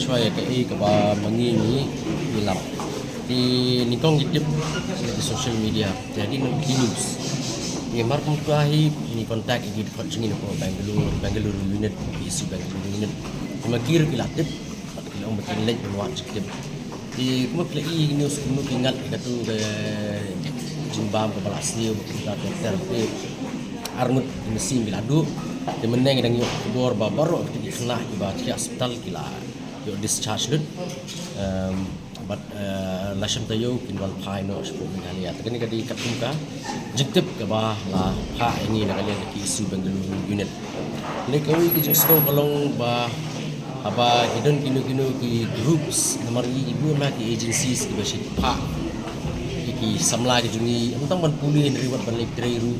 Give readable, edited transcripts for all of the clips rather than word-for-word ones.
ช่วยกับบางงี้hilang di nikong gitip di social media jadi di news ni markum kahi ni kontak di coaching ko Bangalore unit isu Bangalore unit makir kilatip ang betul lek watch kip di kuma play news kuma ingat katu ke jimbam ke balasni kita terapi arngut mesin biladu di meneng dang yo bor babaro di kena iba ti hospital kila yo discharge lut but lasham tayo kinwal phai no spo mengalia takani kadi katumka jiktip ke bah la pha ini nak kalian ki isu Bangalore unit lekawi ki jengsto kalong ba aba hidden kino ki groups namar ibu ma ki agencies ki bashi pha ki samla ki juni antang ban puli dari wat ban lek ru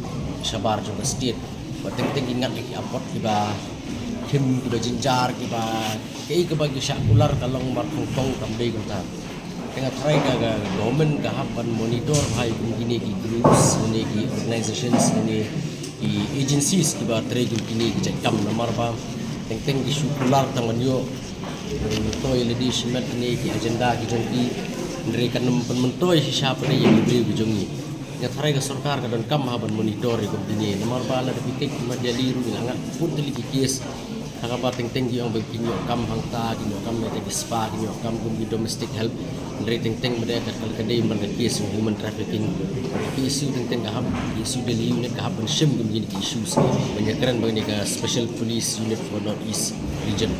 sabar juga state bating ingat ki apot ki ba kim ki ba jinjar ki ba kei ke bagi syakular kalong mar kongkong tamdei kunta tengah try ka government ka hapan monitor hai kini ki groups ni ki organizations ni ki agencies ki ba tray kini ki cekam namar ba teng ki syakular tangan yo toy ledi simet ni ki agenda ki jongki mereka mentoy siapa ni yang diberi bijongi ya try ka sarkar ka dan kam haban monitor ko kini namar ba la depitik majali ru langat pun teli ki kes haka teng yang begini kam hangta kinyo kam mete spa kinyo kam gum domestic help dari teng mereka kal kadai man case human trafficking isu teng gahab isu daily unit gahab ban shim gum gini issues banyak keren bagi ka special police unit for north east region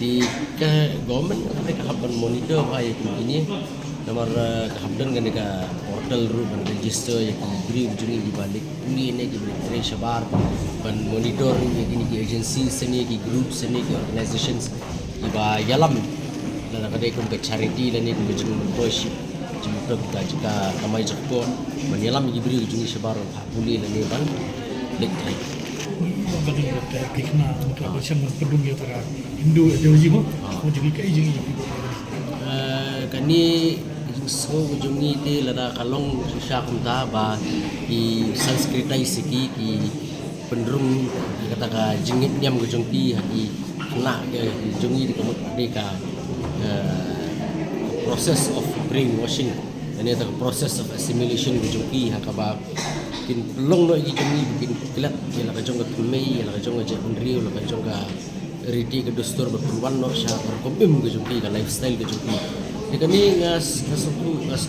di ke government mereka haban monitor hai begini nomor kehabdan kan ka portal ru ban register yang diberi ujungi di balik ini ki beri sabar ban monitor ni gini ki agency seni ki group seni ki organizations iba yalam dan kadai kun ke charity dan ni kun ke membership jumpa kita jika kamai jakpo ban yalam ki beri ujungi sabar puli dan ni ban lektre bagi kita kena untuk macam pedung ya tara Hindu ideologi mo jadi kai jingi kani so ujungi ti lada kalong sya kunta ba i sanskritai siki ki pendrung kata ka jingit nyam gujungti haki kena ke jungi di komut deka process of brainwashing dan itu process of assimilation gujungti hakaba kin long no i jungi bikin kilat ya la kajong ka tumei ya la kajong ka jepundri la kajong ka riti ke dostor berperuan no sya berkompim gujungti ka lifestyle gujungti kami ngas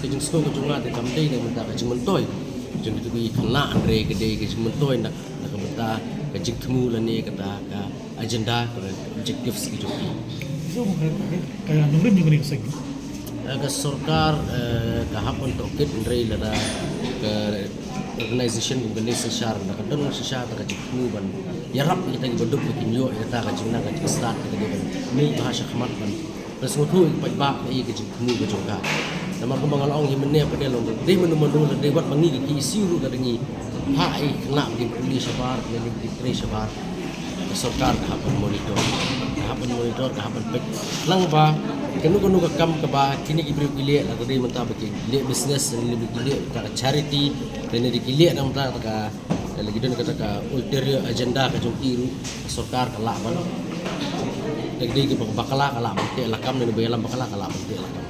kejeng sko kejunga te kamdei ne menta kejeng mentoy jeng itu ki kena andre gede kejeng mentoy nak menta kejeng temu lani kata ka agenda objectives ki joki so kaya nungrin juga ni seg ka sarkar ka hapon tokit andre lada ke organization gele sesar nak don sesar ka kejeng temu ban yarap kita ki beduk ki yo kita ka jengna ka start ka de ni bahasa khamat ban Resmutu ipak ai ke jemu ke juga. Nama ko mga laong himne pa de long. De menu de wat mangi ki isiru ka dengi. Ha ai kena din pulis sabar ne di tre sabar. Sarkar ka monitor. Hapan monitor ka hapan pek. Lang ba kanu ka kam ka ba kini ki bri kile la de menta ba ki le business ni le kile ka charity dan di kile nam ta ka lagi don kata ka ulterior agenda ka jong iru sarkar ka la ban dagday ki bakala kala bakte lakam ni bayalan bakala kala bakte lakam